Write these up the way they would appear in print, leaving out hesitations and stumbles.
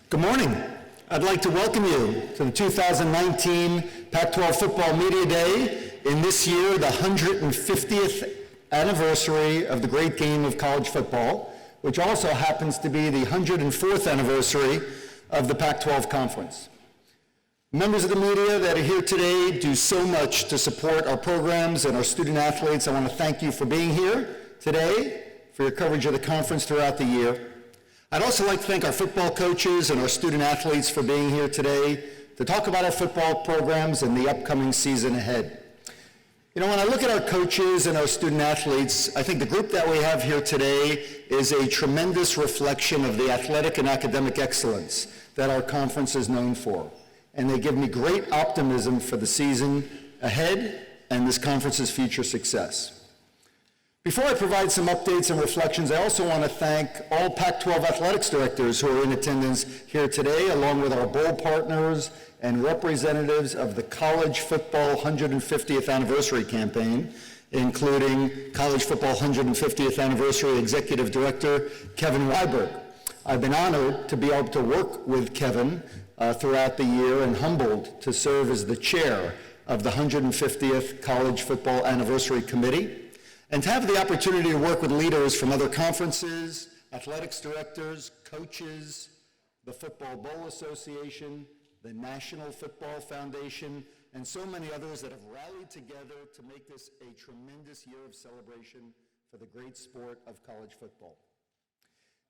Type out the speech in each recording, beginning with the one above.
Good morning. I'd like to welcome you to the 2019 Pac-12 Football Media Day, in this year, the 150th anniversary of the great game of college football, which also happens to be the 104th anniversary of the Pac-12 Conference. Members of the media that are here today do so much to support our programs and our student athletes. I want to thank you for being here today, for your coverage of the conference throughout the year. I'd also like to thank our football coaches and our student athletes for being here today to talk about our football programs and the upcoming season ahead. You know, when I look at our coaches and our student athletes, I think the group that we have here today is a tremendous reflection of the athletic and academic excellence that our conference is known for. And they give me great optimism for the season ahead and this conference's future success. Before I provide some updates and reflections, I also want to thank all Pac-12 athletics directors who are in attendance here today, along with our bowl partners and representatives of the College Football 150th Anniversary Campaign, including College Football 150th Anniversary Executive Director Kevin Weiberg. I've been honored to be able to work with Kevin throughout the year and humbled to serve as the chair of the 150th College Football Anniversary Committee, and to have the opportunity to work with leaders from other conferences, athletics directors, coaches, the Football Bowl Association, the National Football Foundation, and so many others that have rallied together to make this a tremendous year of celebration for the great sport of college football.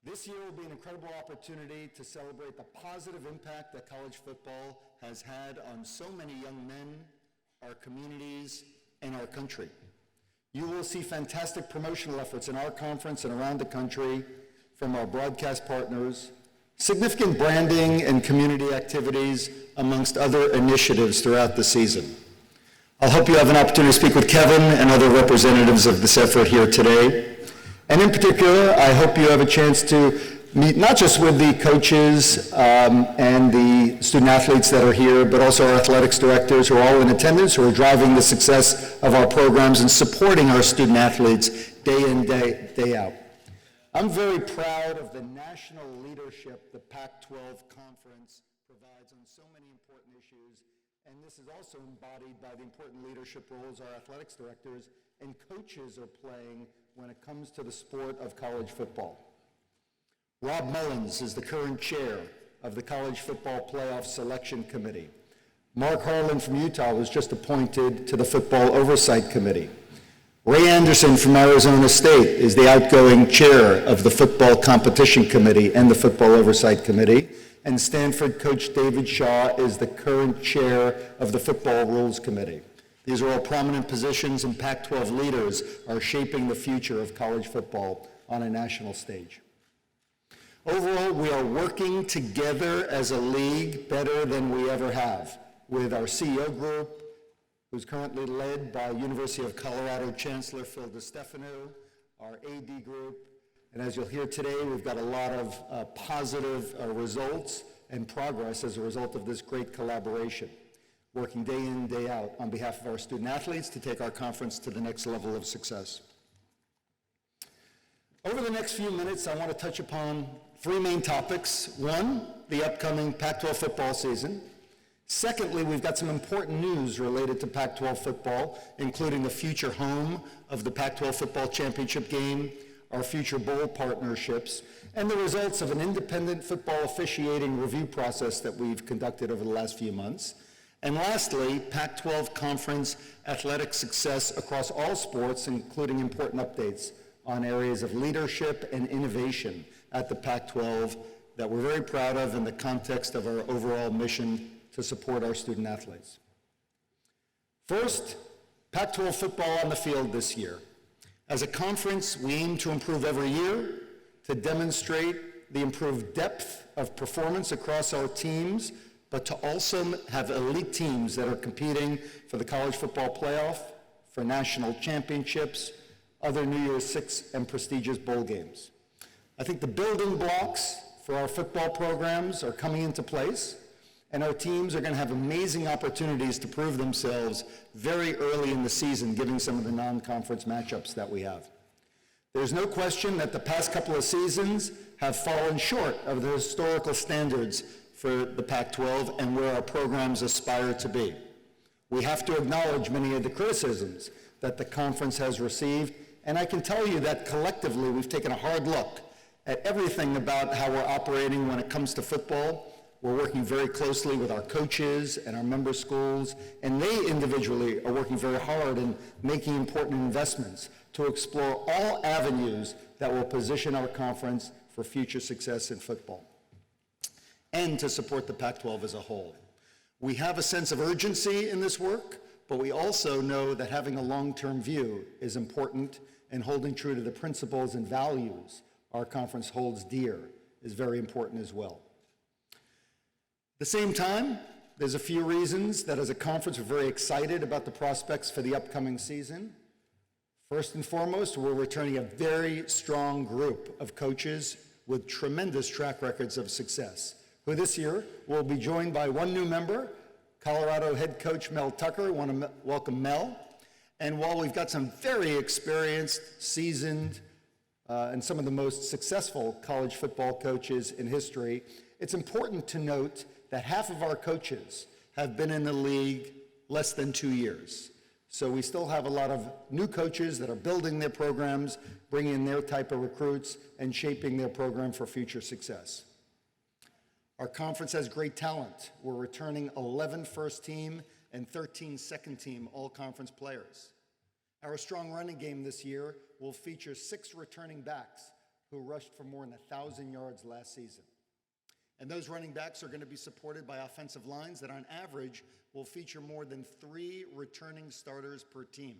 This year will be an incredible opportunity to celebrate the positive impact that college football has had on so many young men, our communities, and our country. You will see fantastic promotional efforts in our conference and around the country from our broadcast partners, significant branding and community activities, amongst other initiatives throughout the season. I hope you have an opportunity to speak with Kevin and other representatives of this effort here today. And in particular, I hope you have a chance to meet not just with the coaches and the student athletes that are here, but also our athletics directors who are all in attendance, who are driving the success of our programs and supporting our student athletes day in, day out. I'm very proud of the national leadership the Pac-12 Conference provides on so many important issues, and this is also embodied by the important leadership roles our athletics directors and coaches are playing when it comes to the sport of college football. Rob Mullins is the current chair of the College Football Playoff Selection Committee. Mark Harlan from Utah was just appointed to the Football Oversight Committee. Ray Anderson from Arizona State is the outgoing chair of the Football Competition Committee and the Football Oversight Committee. And Stanford coach David Shaw is the current chair of the Football Rules Committee. These are all prominent positions, and Pac-12 leaders are shaping the future of college football on a national stage. Overall, we are working together as a league better than we ever have, with our CEO group, who's currently led by University of Colorado Chancellor Phil DeStefano, our AD group, and as you'll hear today, we've got a lot of positive results and progress as a result of this great collaboration, working day in, day out on behalf of our student athletes to take our conference to the next level of success. Over the next few minutes, I want to touch upon three main topics. One, the upcoming Pac-12 football season. Secondly, we've got some important news related to Pac-12 football, including the future home of the Pac-12 Football Championship Game, our future bowl partnerships, and the results of an independent football officiating review process that we've conducted over the last few months. And lastly, Pac-12 conference athletic success across all sports, including important updates on areas of leadership and innovation at the Pac-12 that we're very proud of in the context of our overall mission to support our student athletes. First, Pac-12 football on the field this year. As a conference, we aim to improve every year to demonstrate the improved depth of performance across our teams, but to also have elite teams that are competing for the college football playoff, for national championships, other New Year's Six and prestigious bowl games. I think the building blocks for our football programs are coming into place, and our teams are going to have amazing opportunities to prove themselves very early in the season, given some of the non-conference matchups that we have. There's no question that the past couple of seasons have fallen short of the historical standards for the Pac-12 and where our programs aspire to be. We have to acknowledge many of the criticisms that the conference has received, and I can tell you that collectively we've taken a hard look at everything about how we're operating when it comes to football. We're working very closely with our coaches and our member schools, and they individually are working very hard in making important investments to explore all avenues that will position our conference for future success in football and to support the Pac-12 as a whole. We have a sense of urgency in this work, but we also know that having a long-term view is important, and holding true to the principles and values our conference holds dear is very important as well. At the same time, there's a few reasons that as a conference we're very excited about the prospects for the upcoming season. First and foremost, we're returning a very strong group of coaches with tremendous track records of success, who this year will be joined by one new member, Colorado head coach Mel Tucker. I want to welcome Mel. And while we've got some very experienced, seasoned, and some of the most successful college football coaches in history, it's important to note that half of our coaches have been in the league less than 2 years. So we still have a lot of new coaches that are building their programs, bringing in their type of recruits, and shaping their program for future success. Our conference has great talent. We're returning 11 first team and 13 second team all-conference players. Our strong running game this year will feature 6 returning backs who rushed for more than 1,000 yards last season. And those running backs are going to be supported by offensive lines that on average will feature more than 3 returning starters per team.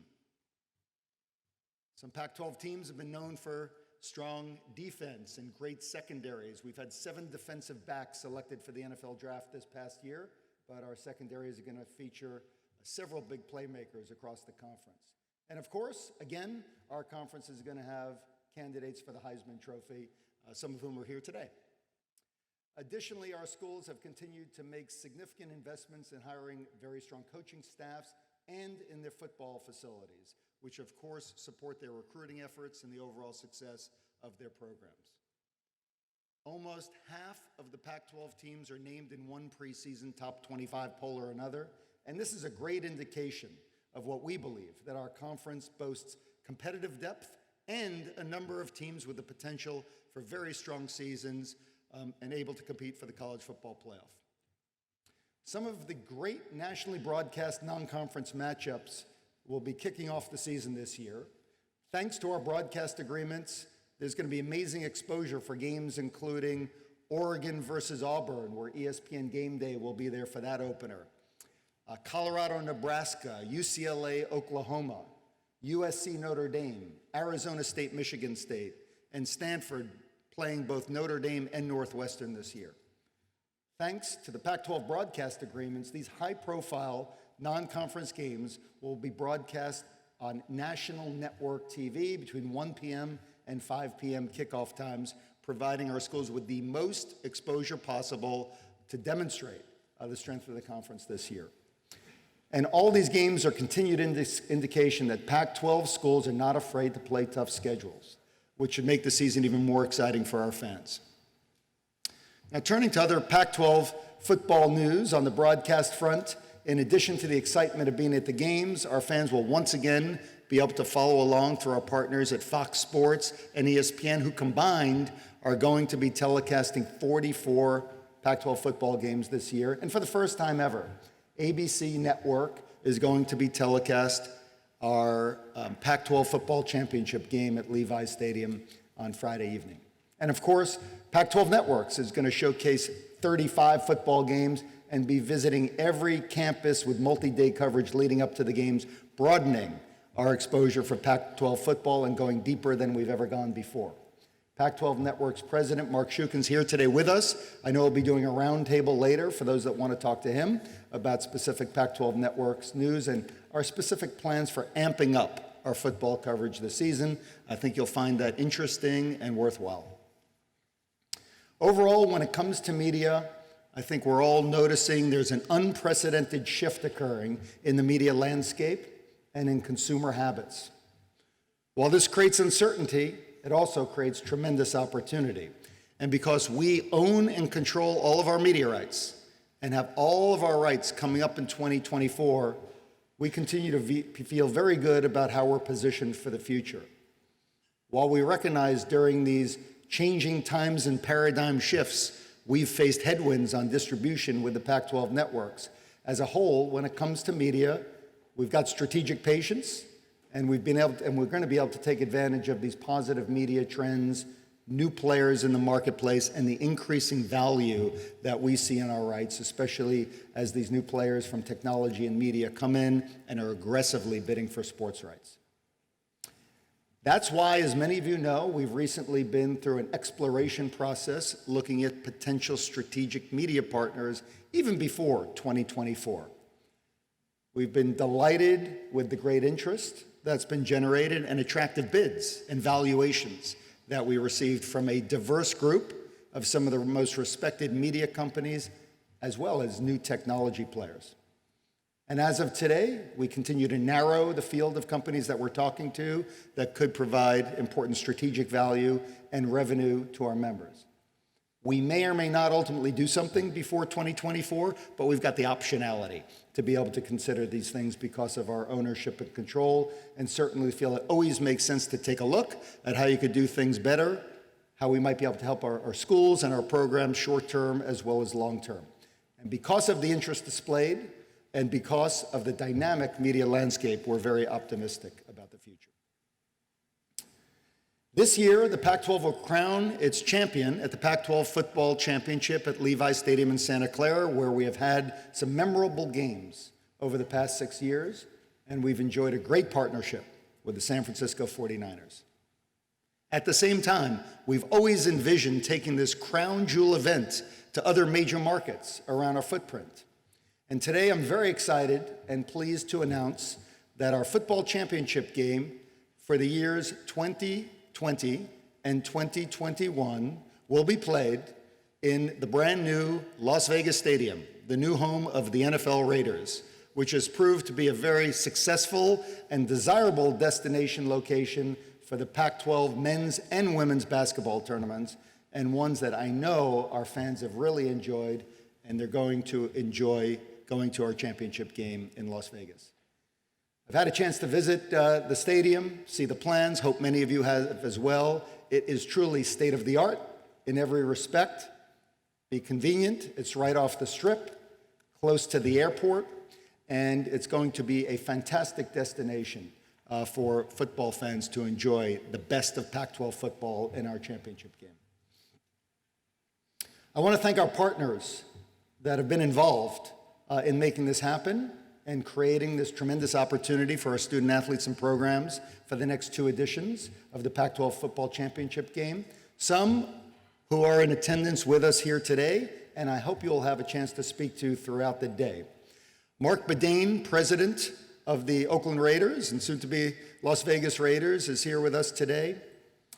Some Pac-12 teams have been known for strong defense and great secondaries. We've had 7 defensive backs selected for the NFL draft this past year, but our secondaries are going to feature several big playmakers across the conference. And of course, again, our conference is going to have candidates for the Heisman Trophy, some of whom are here today. Additionally, our schools have continued to make significant investments in hiring very strong coaching staffs and in their football facilities, which of course support their recruiting efforts and the overall success of their programs. Almost half of the Pac-12 teams are named in one preseason top 25 poll or another, and this is a great indication of what we believe, that our conference boasts competitive depth and a number of teams with the potential for very strong seasons and able to compete for the college football playoff. Some of the great nationally broadcast non-conference matchups will be kicking off the season this year. Thanks to our broadcast agreements, there's going to be amazing exposure for games including Oregon versus Auburn, where ESPN Game Day will be there for that opener. Colorado, Nebraska, UCLA, Oklahoma, USC, Notre Dame, Arizona State, Michigan State, and Stanford playing both Notre Dame and Northwestern this year. Thanks to the Pac-12 broadcast agreements, these high-profile non-conference games will be broadcast on national network TV between 1 p.m. and 5 p.m. kickoff times, providing our schools with the most exposure possible to demonstrate the strength of the conference this year. And all these games are continued indication that Pac-12 schools are not afraid to play tough schedules, which should make the season even more exciting for our fans. Now, turning to other Pac-12 football news on the broadcast front, in addition to the excitement of being at the games, our fans will once again be able to follow along through our partners at Fox Sports and ESPN, who combined are going to be telecasting 44 Pac-12 football games this year. And for the first time ever, ABC Network is going to be telecast our Pac-12 Football Championship Game at Levi's Stadium on Friday evening. And of course, Pac-12 Networks is going to showcase 35 football games and be visiting every campus with multi-day coverage leading up to the games, broadening our exposure for Pac-12 football and going deeper than we've ever gone before. Pac-12 Network's president, Mark Shukin's here today with us. I know he'll be doing a roundtable later for those that want to talk to him about specific Pac-12 Network's news and our specific plans for amping up our football coverage this season. I think you'll find that interesting and worthwhile. Overall, when it comes to media, I think we're all noticing there's an unprecedented shift occurring in the media landscape and in consumer habits. While this creates uncertainty, it also creates tremendous opportunity. And because we own and control all of our media rights and have all of our rights coming up in 2024, we continue to feel very good about how we're positioned for the future. While we recognize during these changing times and paradigm shifts, we've faced headwinds on distribution with the Pac-12 networks. As a whole, when it comes to media, we've got strategic patience, and we're going to be able to take advantage of these positive media trends, new players in the marketplace, and the increasing value that we see in our rights, especially as these new players from technology and media come in and are aggressively bidding for sports rights. That's why, as many of you know, we've recently been through an exploration process looking at potential strategic media partners even before 2024. We've been delighted with the great interest that's been generated and attractive bids and valuations that we received from a diverse group of some of the most respected media companies, as well as new technology players. And as of today, we continue to narrow the field of companies that we're talking to that could provide important strategic value and revenue to our members. We may or may not ultimately do something before 2024, but we've got the optionality to be able to consider these things because of our ownership and control, and certainly feel it always makes sense to take a look at how you could do things better, how we might be able to help our schools and our programs short-term as well as long-term. And because of the interest displayed, and because of the dynamic media landscape, we're very optimistic about the future. This year, the Pac-12 will crown its champion at the Pac-12 Football Championship at Levi Stadium in Santa Clara, where we have had some memorable games over the past 6 years, and we've enjoyed a great partnership with the San Francisco 49ers. At the same time, we've always envisioned taking this crown jewel event to other major markets around our footprint. And today I'm very excited and pleased to announce that our football championship game for the years 2020 and 2021 will be played in the brand new Las Vegas Stadium, the new home of the NFL Raiders, which has proved to be a very successful and desirable destination location for the Pac-12 men's and women's basketball tournaments, and ones that I know our fans have really enjoyed, and they're going to enjoy going to our championship game in Las Vegas. I've had a chance to visit the stadium, see the plans, hope many of you have as well. It is truly state-of-the-art in every respect. Be convenient, it's right off the strip, close to the airport, and it's going to be a fantastic destination for football fans to enjoy the best of Pac-12 football in our championship game. I want to thank our partners that have been involved in making this happen and creating this tremendous opportunity for our student athletes and programs for the next 2 editions of the Pac-12 Football Championship Game. Some who are in attendance with us here today, and I hope you'll have a chance to speak to throughout the day. Mark Bedane, president of the Oakland Raiders and soon to be Las Vegas Raiders, is here with us today.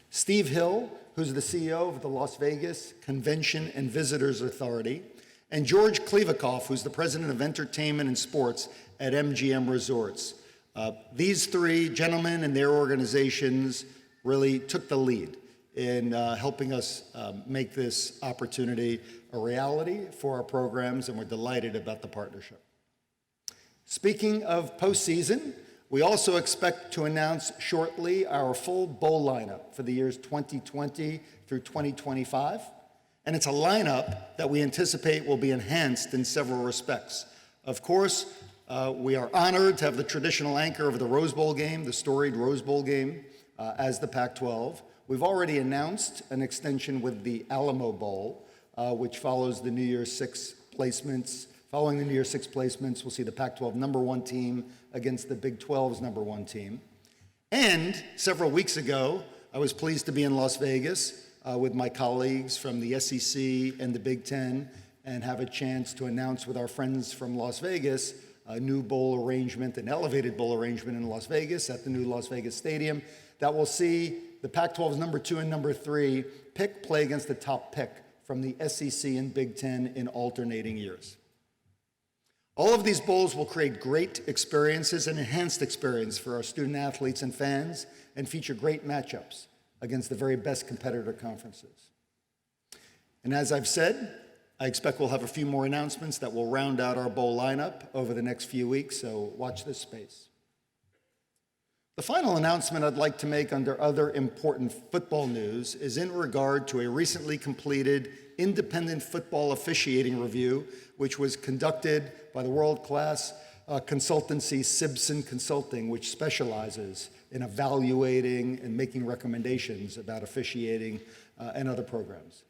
Steve Hill, who's the CEO of the Las Vegas Convention and Visitors Authority, and George Klevikoff, who's the president of entertainment and sports at MGM Resorts. These 3 gentlemen and their organizations really took the lead in helping us make this opportunity a reality for our programs, and we're delighted about the partnership. Speaking of postseason, we also expect to announce shortly our full bowl lineup for the years 2020 through 2025. And it's a lineup that we anticipate will be enhanced in several respects. Of course, we are honored to have the traditional anchor of the Rose Bowl game, the storied Rose Bowl game, as the Pac-12. We've already announced an extension with the Alamo Bowl, which follows the New Year's 6 placements. Following the New Year's 6 placements, we'll see the Pac-12 #1 team against the Big 12's #1 team. And several weeks ago, I was pleased to be in Las Vegas with my colleagues from the SEC and the Big Ten, and have a chance to announce with our friends from Las Vegas a new bowl arrangement, an elevated bowl arrangement in Las Vegas at the new Las Vegas Stadium that will see the Pac-12's #2 and #3 pick play against the top pick from the SEC and Big Ten in alternating years. All of these bowls will create great experiences and enhanced experience for our student athletes and fans, and feature great matchups against the very best competitor conferences. And as I've said, I expect we'll have a few more announcements that will round out our bowl lineup over the next few weeks, so watch this space. The final announcement I'd like to make under other important football news is in regard to a recently completed independent football officiating review, which was conducted by the world-class consultancy Simpson Consulting, which specializes in evaluating and making recommendations about officiating and other programs.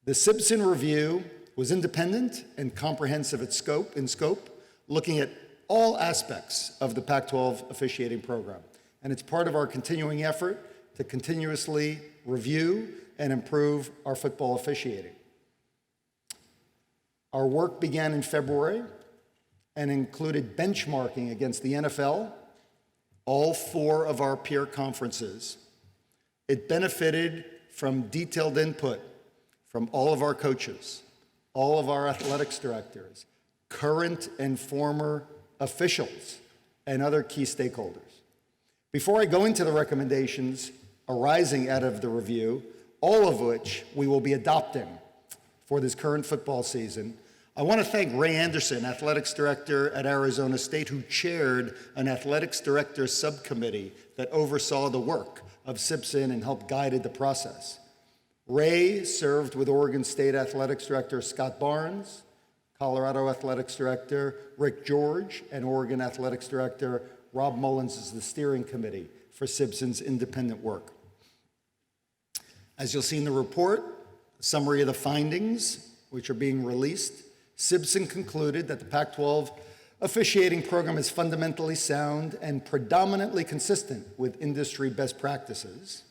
The Simpson review was independent and comprehensive in scope, looking at all aspects of the Pac-12 officiating program. And it's part of our continuing effort to continuously review and improve our football officiating. Our work began in February and included benchmarking against the NFL, all 4 of our peer conferences. It benefited from detailed input from all of our coaches, all of our athletics directors, current and former officials, and other key stakeholders. Before I go into the recommendations arising out of the review, all of which we will be adopting for this current football season, I want to thank Ray Anderson, Athletics Director at Arizona State, who chaired an Athletics Director subcommittee that oversaw the work of Simpson and helped guide the process. Ray served with Oregon State Athletics Director Scott Barnes, Colorado Athletics Director Rick George, and Oregon Athletics Director Rob Mullins is the steering committee for Simpson's independent work. As you'll see in the report, a summary of the findings, which are being released, Simpson concluded that the Pac-12 officiating program is fundamentally sound and predominantly consistent with industry best practices.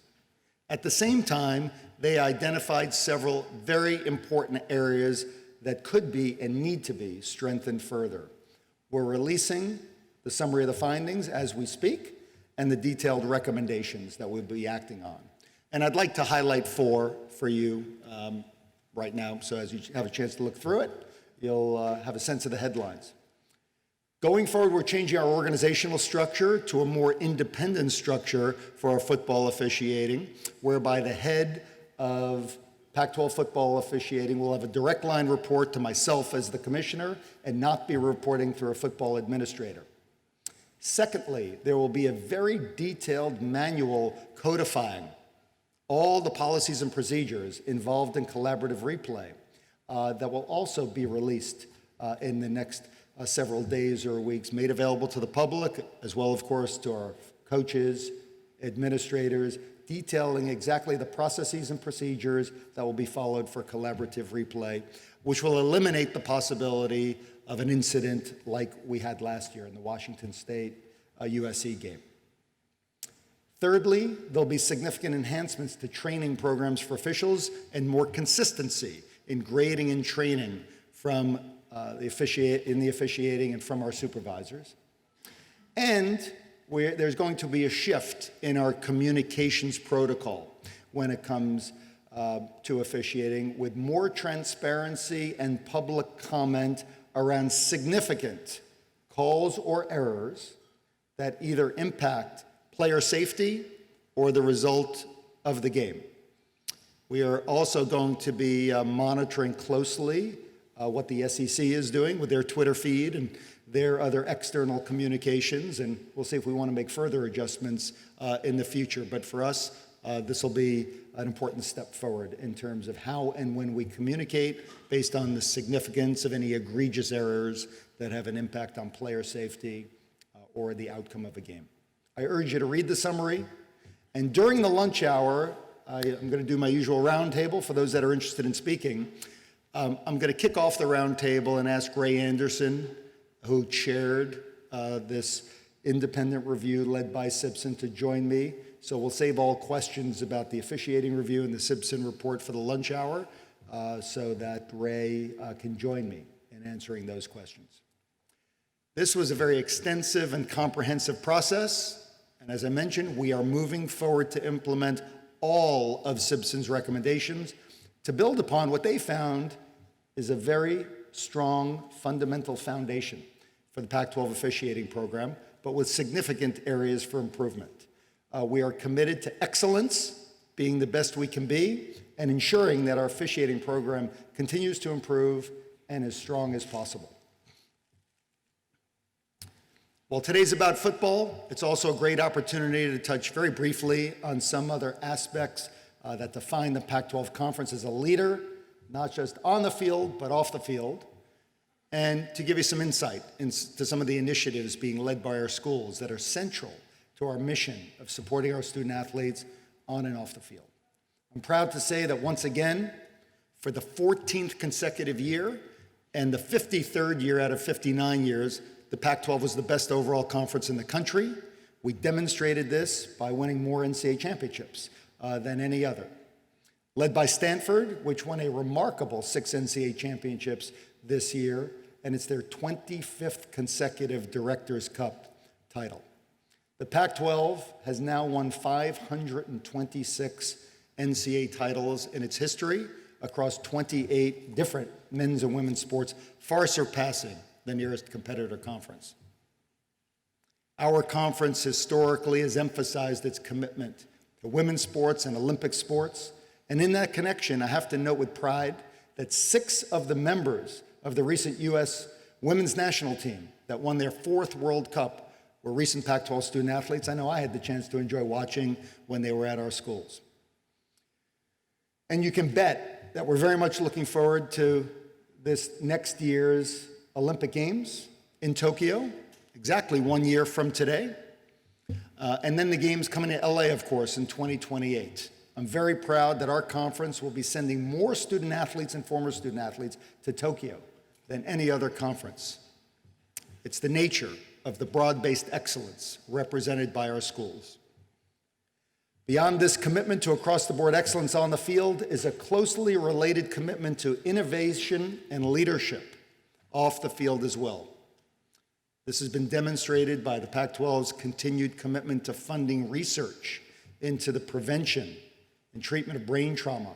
At the same time, they identified several very important areas that could be and need to be strengthened further. We're releasing the summary of the findings as we speak, and the detailed recommendations that we'll be acting on. And I'd like to highlight 4 for you right now, so as you have a chance to look through it, you'll have a sense of the headlines. Going forward, we're changing our organizational structure to a more independent structure for our football officiating, whereby the head of Pac-12 football officiating will have a direct line report to myself as the commissioner and not be reporting through a football administrator. Secondly, there will be a very detailed manual codifying all the policies and procedures involved in collaborative replay that will also be released in the next several days or weeks, made available to the public, as well, of course, to our coaches, administrators, detailing exactly the processes and procedures that will be followed for collaborative replay, which will eliminate the possibility of an incident like we had last year in the Washington State USC game. Thirdly, there'll be significant enhancements to training programs for officials and more consistency in grading and training from the officiating and from our supervisors. And there's going to be a shift in our communications protocol when it comes to officiating, with more transparency and public comment around significant calls or errors that either impact player safety or the result of the game. We are also going to be monitoring closely what the SEC is doing with their Twitter feed and their other external communications, and we'll see if we want to make further adjustments in the future. But for us, this will be an important step forward in terms of how and when we communicate based on the significance of any egregious errors that have an impact on player safety or the outcome of a game. I urge you to read the summary, and during the lunch hour, I'm going to do my usual roundtable for those that are interested in speaking. I'm going to kick off the roundtable and ask Ray Anderson, who chaired this independent review led by Simpson, to join me. So we'll save all questions about the officiating review and the Simpson report for the lunch hour so that Ray can join me in answering those questions. This was a very extensive and comprehensive process, and as I mentioned, we are moving forward to implement all of Simpson's recommendations to build upon what they found is a very strong fundamental foundation for the Pac-12 officiating program, but with significant areas for improvement. We are committed to excellence, being the best we can be, and ensuring that our officiating program continues to improve and as strong as possible. While today's about football, it's also a great opportunity to touch very briefly on some other aspects that define the Pac-12 Conference as a leader, not just on the field, but off the field, and to give you some insight into some of the initiatives being led by our schools that are central to our mission of supporting our student athletes on and off the field. I'm proud to say that once again, for the 14th consecutive year and the 53rd year out of 59 years, the Pac-12 was the best overall conference in the country. We demonstrated this by winning more NCAA championships than any other. Led by Stanford, which won a remarkable 6 NCAA championships this year, and it's their 25th consecutive Directors' Cup title. The Pac-12 has now won 526 NCAA titles in its history across 28 different men's and women's sports, far surpassing the nearest competitor conference. Our conference historically has emphasized its commitment to women's sports and Olympic sports, and in that connection, I have to note with pride that 6 of the members of the recent U.S. women's national team that won their 4th World Cup were recent Pac-12 student athletes. I know I had the chance to enjoy watching when they were at our schools. And you can bet that we're very much looking forward to this next year's Olympic Games in Tokyo, exactly 1 year from today. And then the games coming to LA, of course, in 2028. I'm very proud that our conference will be sending more student athletes and former student athletes to Tokyo than any other conference. It's the nature of the broad-based excellence represented by our schools. Beyond this commitment to across-the-board excellence on the field is a closely related commitment to innovation and leadership off the field as well. This has been demonstrated by the Pac-12's continued commitment to funding research into the prevention and treatment of brain trauma,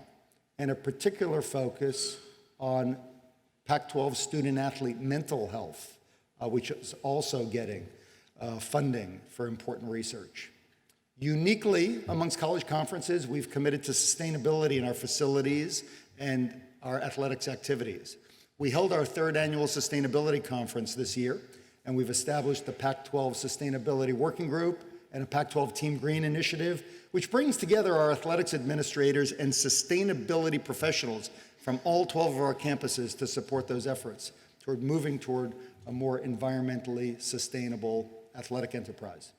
and a particular focus on Pac-12 student-athlete mental health, which is also getting funding for important research. Uniquely amongst college conferences, we've committed to sustainability in our facilities and our athletics activities. We held our 3rd annual sustainability conference this year, and we've established the Pac-12 Sustainability Working Group and a Pac-12 Team Green initiative, which brings together our athletics administrators and sustainability professionals from all 12 of our campuses to support those efforts toward moving toward a more environmentally sustainable athletic enterprise.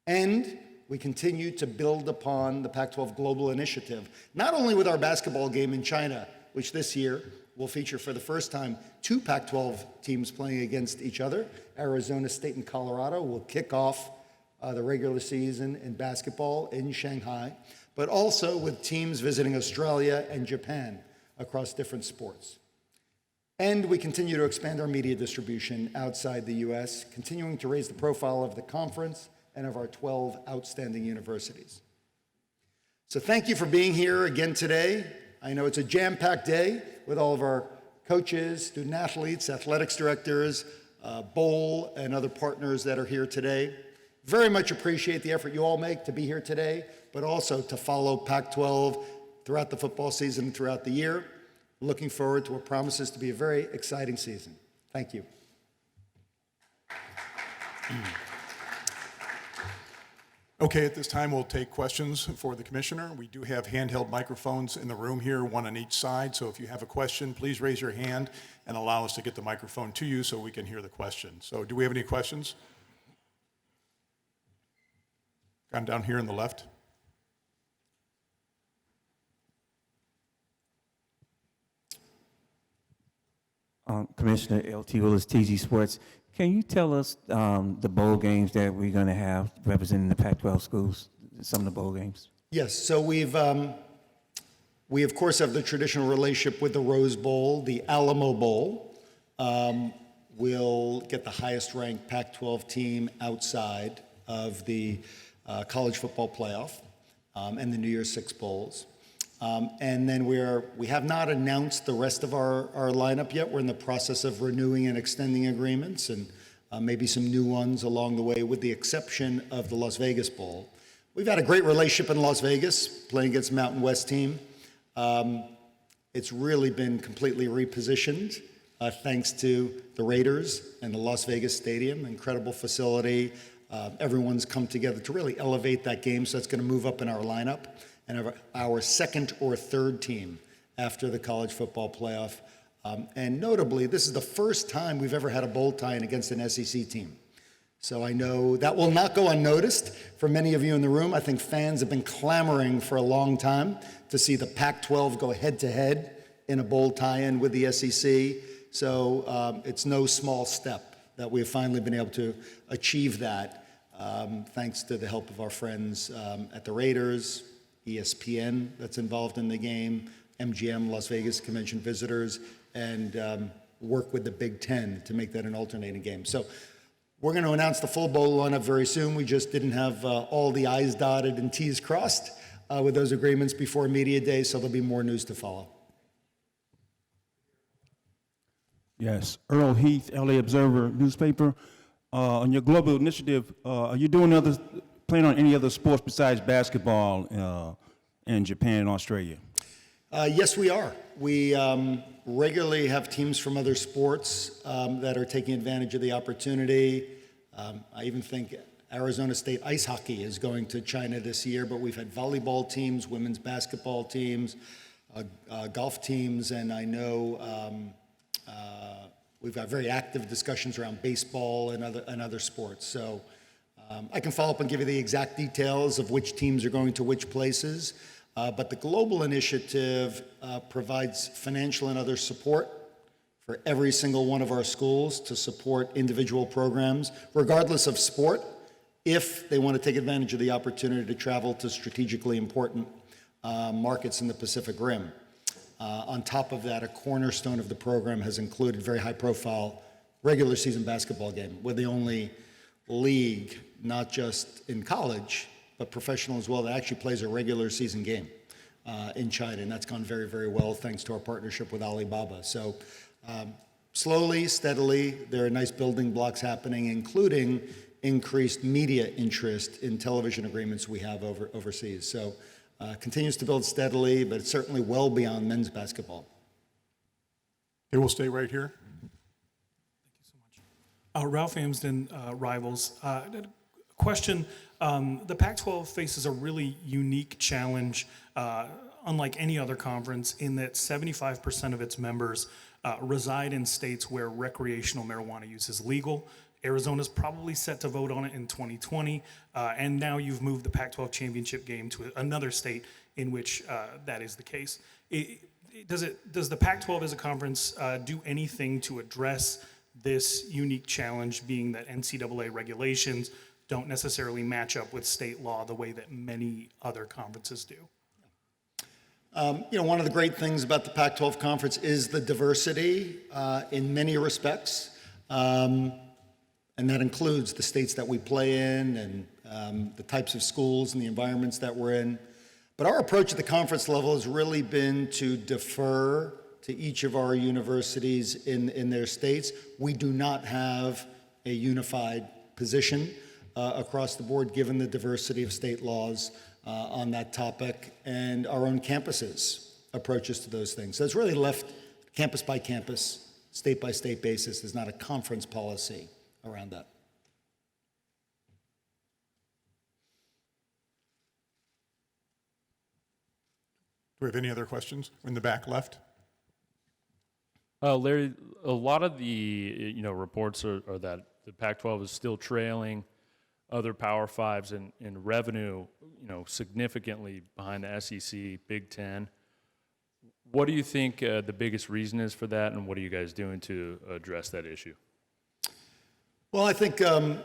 And we continue to build upon the Pac-12 Global Initiative, not only with our basketball game in China, which this year will feature for the first time 2 Pac-12 teams playing against each other. Arizona State and Colorado will kick off the regular season in basketball in Shanghai, but also with teams visiting Australia and Japan across different sports. And we continue to expand our media distribution outside the U.S., continuing to raise the profile of the conference and of our 12 outstanding universities. So thank you for being here again today. I know it's a jam-packed day with all of our coaches, student athletes, athletics directors, bowl, and other partners that are here today. Very much appreciate the effort you all make to be here today, but also to follow Pac-12 throughout the football season and throughout the year. Looking forward to what promises to be a very exciting season. Thank you. Okay, at this time we'll take questions for the commissioner. We do have handheld microphones in the room here, one on each side, so if you have a question, please raise your hand and allow us to get the microphone to you so we can hear the question. So do we have any questions? Got down here on the left. Commissioner L.T. Willis, TG Sports. Can you tell us the bowl games that we're going to have representing the Pac-12 schools, some of the bowl games? Yes, so we of course have the traditional relationship with the Rose Bowl. The Alamo Bowl will get the highest ranked Pac-12 team outside of the college football playoff and the New Year's Six Bowls. And then we have not announced the rest of our lineup yet. We're in the process of renewing and extending agreements and maybe some new ones along the way, with the exception of the Las Vegas Bowl. We've had a great relationship in Las Vegas, playing against Mountain West team. It's really been completely repositioned thanks to the Raiders and the Las Vegas Stadium, incredible facility. Everyone's come together to really elevate that game, so that's going to move up in our lineup and have our second or third team after the college football playoff. And notably, this is the first time we've ever had a bowl tie-in against an SEC team. So I know that will not go unnoticed for many of you in the room. I think fans have been clamoring for a long time to see the Pac-12 go head-to-head in a bowl tie-in with the SEC. So it's no small step that we've finally been able to achieve that, thanks to the help of our friends at the Raiders, ESPN that's involved in the game, MGM, Las Vegas Convention Visitors, and work with the Big Ten to make that an alternating game. So we're going to announce the full bowl lineup very soon. We just didn't have all the I's dotted and T's crossed with those agreements before Media Day, so there'll be more news to follow. Yes, Earl Heath, LA Observer newspaper. On your global initiative, are you planning on any other sports besides basketball in Japan and Australia? Yes, we are. We regularly have teams from other sports that are taking advantage of the opportunity. I even think Arizona State ice hockey is going to China this year, but we've had volleyball teams, women's basketball teams, golf teams, and I know we've got very active discussions around baseball and other sports. So I can follow up and give you the exact details of which teams are going to which places. But the global initiative provides financial and other support for every single one of our schools to support individual programs, regardless of sport, if they want to take advantage of the opportunity to travel to strategically important markets in the Pacific Rim. On top of that, a cornerstone of the program has included very high-profile regular season basketball game. We're the only league, not just in college, but professional as well, that actually plays a regular season game in China, and that's gone very, very well thanks to our partnership with Alibaba. So slowly, steadily, there are nice building blocks happening, including increased media interest in television agreements we have overseas. So continues to build steadily, but it's certainly well beyond men's basketball. Okay, we'll stay right here. Ralph Amsden, Rivals. Question, the Pac-12 faces a really unique challenge, unlike any other conference, in that 75% of its members reside in states where recreational marijuana use is legal. Arizona's probably set to vote on it in 2020, and now you've moved the Pac-12 Championship Game to another state in which that is the case. Does the Pac-12 as a conference do anything to address this unique challenge, being that NCAA regulations don't necessarily match up with state law the way that many other conferences do? One of the great things about the Pac-12 conference is the diversity in many respects. And that includes the states that we play in and the types of schools and the environments that we're in. But our approach at the conference level has really been to defer to each of our universities in their states. We do not have a unified position across the board, given the diversity of state laws on that topic and our own campuses' approaches to those things. So it's really left campus by campus, state by state basis. There's not a conference policy around that. Do we have any other questions in the back left? Larry, a lot of the reports are that the Pac-12 is still trailing other Power Fives in revenue, significantly behind the SEC, Big Ten. What do you think the biggest reason is for that, and what are you guys doing to address that issue? Well, I think, I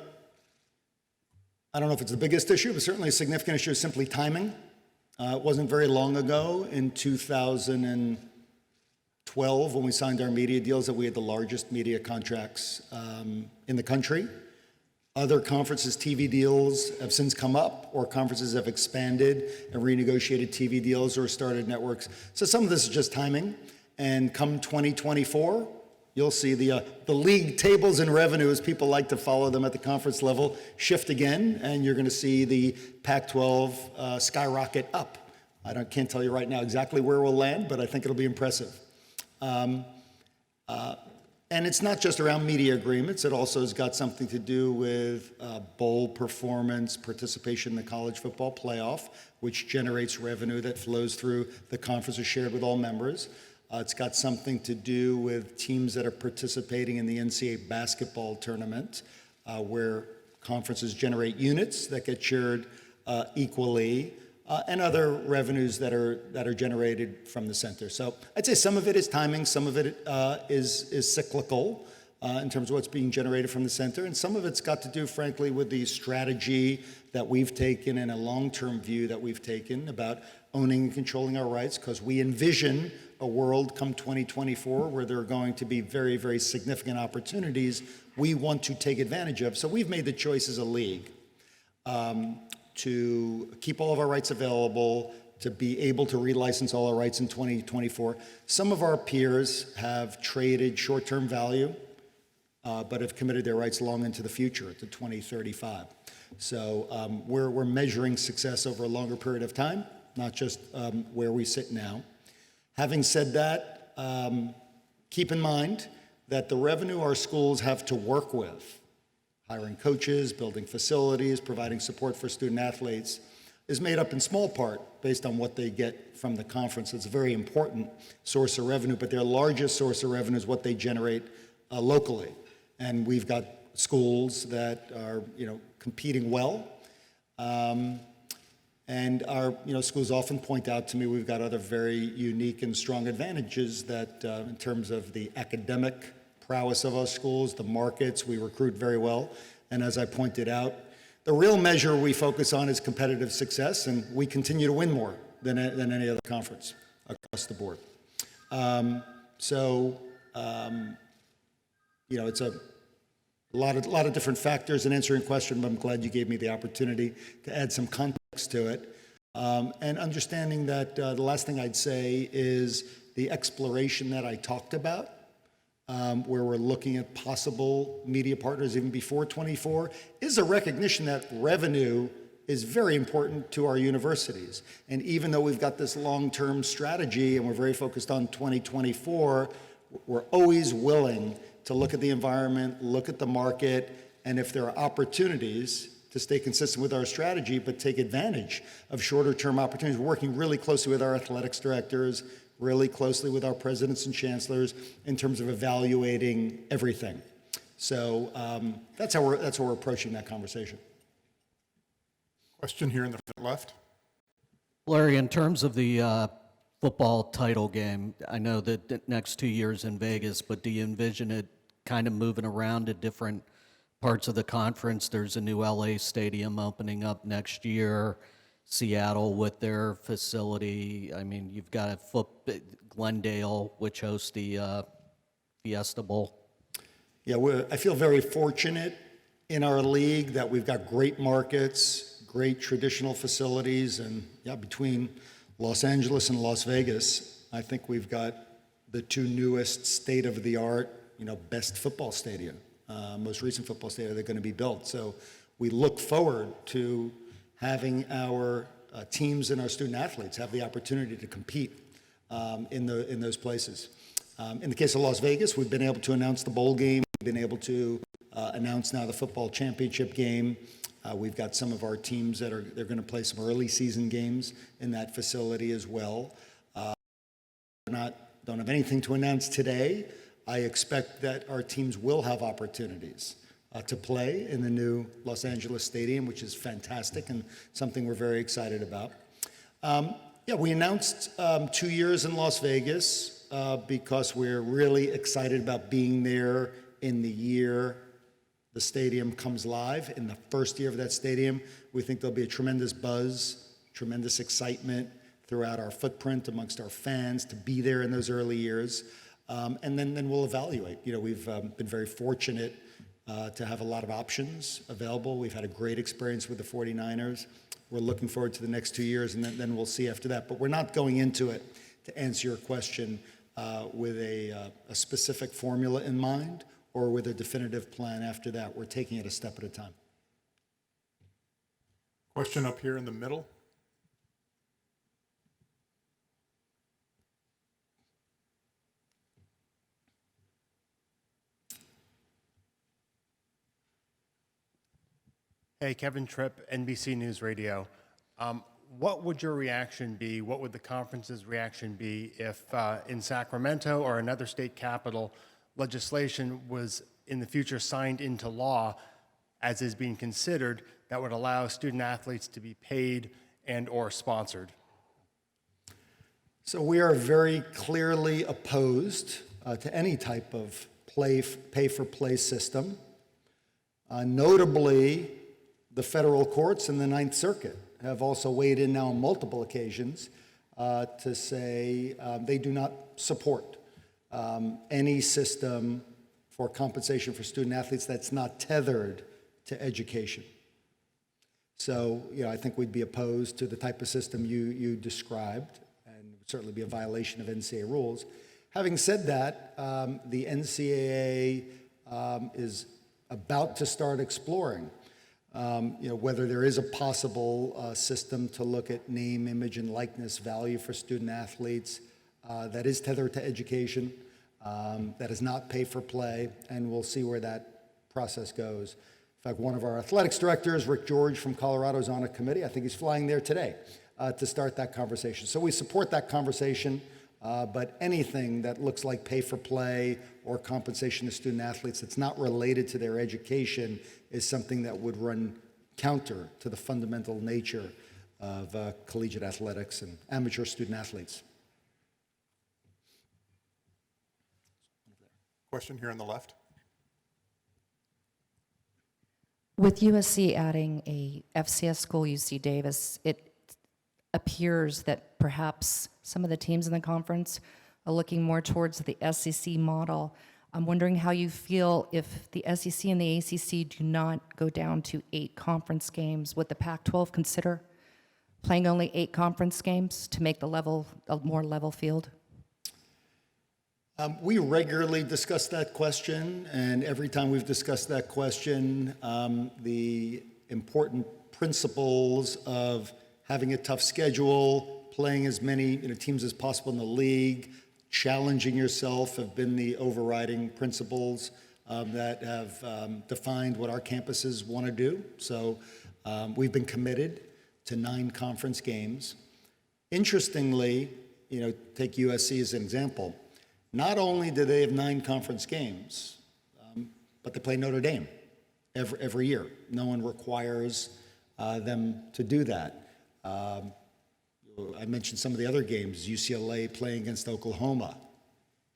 don't know if it's the biggest issue, but certainly a significant issue is simply timing. It wasn't very long ago, in 2012, when we signed our media deals, that we had the largest media contracts in the country. Other conferences' TV deals have since come up, or conferences have expanded and renegotiated TV deals or started networks. So some of this is just timing. And come 2024, you'll see the league tables and revenue, as people like to follow them at the conference level, shift again, and you're going to see the Pac-12 skyrocket up Can't tell you right now exactly where we'll land, but I think it'll be impressive. And it's not just around media agreements. It also has got something to do with bowl performance, participation in the college football playoff, which generates revenue that flows through the conference or shared with all members. It's got something to do with teams that are participating in the NCAA basketball tournament, where conferences generate units that get shared equally, and other revenues that are generated from the center. So I'd say some of it is timing, some of it is cyclical in terms of what's being generated from the center, and some of it's got to do, frankly, with the strategy that we've taken and a long-term view that we've taken about owning and controlling our rights, because we envision a world come 2024 where there are going to be very, very significant opportunities we want to take advantage of. So we've made the choice as a league to keep all of our rights available, to be able to relicense all our rights in 2024. Some of our peers have traded short-term value, but have committed their rights long into the future to 2035. So we're measuring success over a longer period of time, not just where we sit now. Having said that, keep in mind that the revenue our schools have to work with, hiring coaches, building facilities, providing support for student athletes, is made up in small part based on what they get from the conference. It's a very important source of revenue, but their largest source of revenue is what they generate locally. And we've got schools that are, competing well. And our schools often point out to me we've got other very unique and strong advantages that in terms of the academic prowess of our schools, the markets, we recruit very well. And as I pointed out, the real measure we focus on is competitive success, and we continue to win more than any other conference across the board. It's a lot of different factors in answering your question, but I'm glad you gave me the opportunity to add some context to it. And understanding that the last thing I'd say is the exploration that I talked about, where we're looking at possible media partners even before 24, is a recognition that revenue is very important to our universities. And even though we've got this long-term strategy and we're very focused on 2024, we're always willing to look at the environment, look at the market, and if there are opportunities to stay consistent with our strategy, but take advantage of shorter-term opportunities. We're working really closely with our athletics directors, really closely with our presidents and chancellors in terms of evaluating everything. So that's how we're approaching that conversation. Question here in the front left. Larry, in terms of the football title game, I know that the next 2 years in Vegas, but do you envision it kind of moving around to different parts of the conference? There's a new LA stadium opening up next year, Seattle with their facility. I mean, you've got Glendale, which hosts the Fiesta Bowl. Yeah, I feel very fortunate in our league that we've got great markets, great traditional facilities, and between Los Angeles and Las Vegas, I think we've got the two newest state-of-the-art, best football stadium, most recent football stadium that are going to be built. So we look forward to having our teams and our student athletes have the opportunity to compete in those places. In the case of Las Vegas, we've been able to announce the bowl game. We've been able to announce now the football championship game. We've got some of our teams that they're going to play some early season games in that facility as well. Don't have anything to announce today. I expect that our teams will have opportunities to play in the new Los Angeles Stadium, which is fantastic and something we're very excited about. We announced 2 years in Las Vegas because we're really excited about being there in the year the stadium comes live. In the first year of that stadium, we think there'll be a tremendous buzz, tremendous excitement throughout our footprint amongst our fans to be there in those early years. And then we'll evaluate. We've been very fortunate to have a lot of options available. We've had a great experience with the 49ers. We're looking forward to the next 2 years, and then we'll see after that. But we're not going into it, to answer your question, with a specific formula in mind or with a definitive plan after that. We're taking it a step at a time. Question up here in the middle. Hey, Kevin Tripp, NBC News Radio. What would your reaction be? What would the conference's reaction be if in Sacramento or another state capital, legislation was in the future signed into law, as is being considered, that would allow student athletes to be paid and or sponsored? So we are very clearly opposed to any type of pay-for-play system. Notably, the federal courts and the Ninth Circuit have also weighed in now on multiple occasions to say they do not support any system for compensation for student athletes that's not tethered to education. So, I think we'd be opposed to the type of system you described, and it would certainly be a violation of NCAA rules. Having said that, the NCAA is about to start exploring whether there is a possible system to look at name, image, and likeness value for student athletes that is tethered to education, that is not pay for play, and we'll see where that process goes. In fact, one of our athletics directors, Rick George from Colorado, is on a committee. I think he's flying there today to start that conversation. So we support that conversation, but anything that looks like pay for play or compensation to student athletes that's not related to their education is something that would run counter to the fundamental nature of collegiate athletics and amateur student athletes. Question here on the left. With USC adding a FCS school, UC Davis, it appears that perhaps some of the teams in the conference are looking more towards the SEC model. I'm wondering how you feel if the SEC and the ACC do not go down to 8 conference games. Would the Pac-12 consider playing only 8 conference games to make the level a more level field? We regularly discuss that question, and every time we've discussed that question, the important principles of having a tough schedule, playing as many teams as possible in the league, challenging yourself have been the overriding principles that have defined what our campuses want to do. So we've been committed to 9 conference games. Interestingly, take USC as an example. Not only do they have 9 conference games, but they play Notre Dame every year. No one requires them to do that. I mentioned some of the other games, UCLA playing against Oklahoma.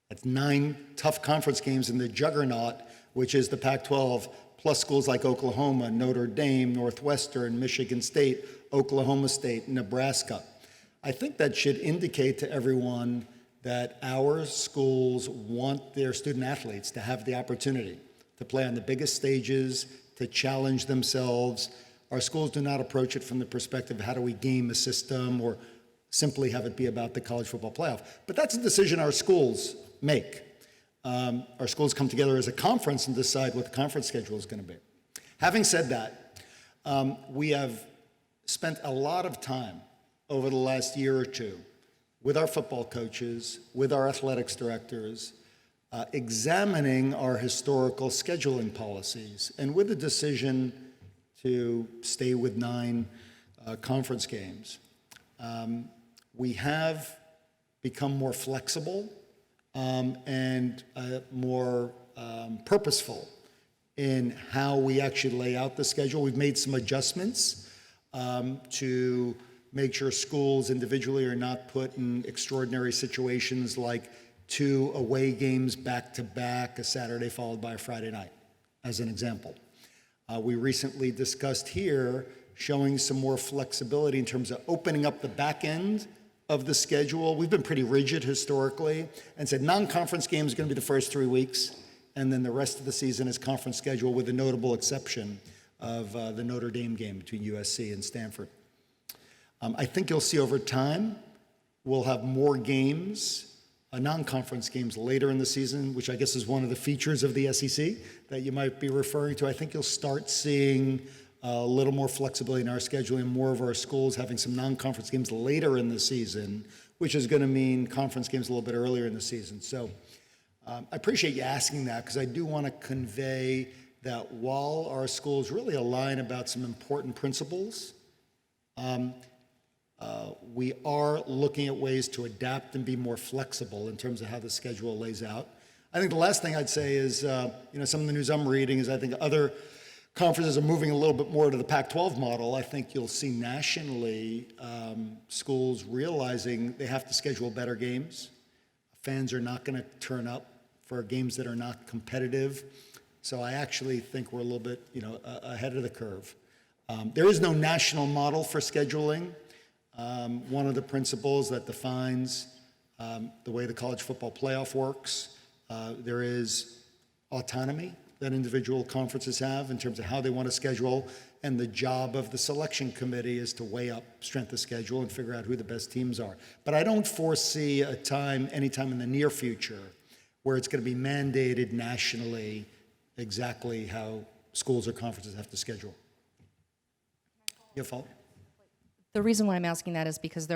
That's 9 tough conference games in the juggernaut, which is the Pac-12, plus schools like Oklahoma, Notre Dame, Northwestern, Michigan State, Oklahoma State, Nebraska. I think that should indicate to everyone that our schools want their student athletes to have the opportunity to play on the biggest stages, to challenge themselves. Our schools do not approach it from the perspective of how do we game a system or simply have it be about the college football playoff. But that's a decision our schools make. Our schools come together as a conference and decide what the conference schedule is going to be. Having said that, we have spent a lot of time over the last year or two with our football coaches, with our athletics directors, examining our historical scheduling policies, and with the decision to stay with 9 conference games. We have become more flexible and more purposeful in how we actually lay out the schedule. We've made some adjustments to make sure schools individually are not put in extraordinary situations like 2 away games back-to-back, a Saturday followed by a Friday night, as an example. We recently discussed here showing some more flexibility in terms of opening up the back end of the schedule. We've been pretty rigid historically and said non-conference games are going to be the first 3 weeks, and then the rest of the season is conference schedule, with the notable exception of the Notre Dame game between USC and Stanford. I think you'll see over time we'll have more games, non-conference games later in the season, which I guess is one of the features of the SEC that you might be referring to. I think you'll start seeing a little more flexibility in our scheduling, more of our schools having some non-conference games later in the season, which is going to mean conference games a little bit earlier in the season. So I appreciate you asking that, because I do want to convey that while our schools really align about some important principles, we are looking at ways to adapt and be more flexible in terms of how the schedule lays out. I think the last thing I'd say is, some of the news I'm reading is I think other conferences are moving a little bit more to the Pac-12 model. I think you'll see nationally schools realizing they have to schedule better games. Fans are not going to turn up for games that are not competitive. So I actually think we're a little bit, ahead of the curve. There is no national model for scheduling. One of the principles that defines the way the college football playoff works, there is autonomy that individual conferences have in terms of how they want to schedule, and the job of the selection committee is to weigh up strength of schedule and figure out who the best teams are. But I don't foresee anytime in the near future, where it's going to be mandated nationally exactly how schools or conferences have to schedule. Your fault. The reason why I'm asking that is because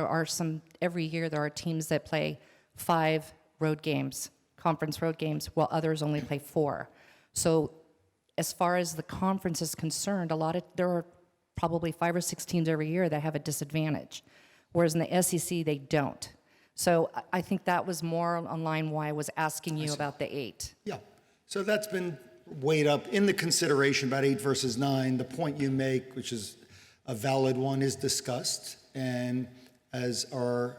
every year there are teams that play 5 road games, conference road games, while others only play 4. So as far as the conference is concerned, there are probably 5 or 6 teams every year that have a disadvantage, whereas in the SEC they don't. So I think that was more online why I was asking you about the 8. Yeah, so that's been weighed up in the consideration about 8 versus 9. The point you make, which is a valid one, is discussed, and as our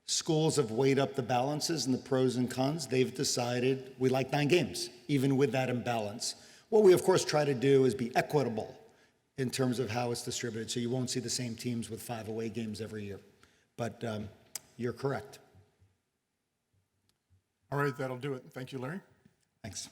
schools have weighed up the balances and the pros and cons, they've decided we like 9 games, even with that imbalance. What we, of course, try to do is be equitable in terms of how it's distributed, so you won't see the same teams with 5 away games every year. But you're correct. All right, that'll do it. Thank you, Larry. Thanks.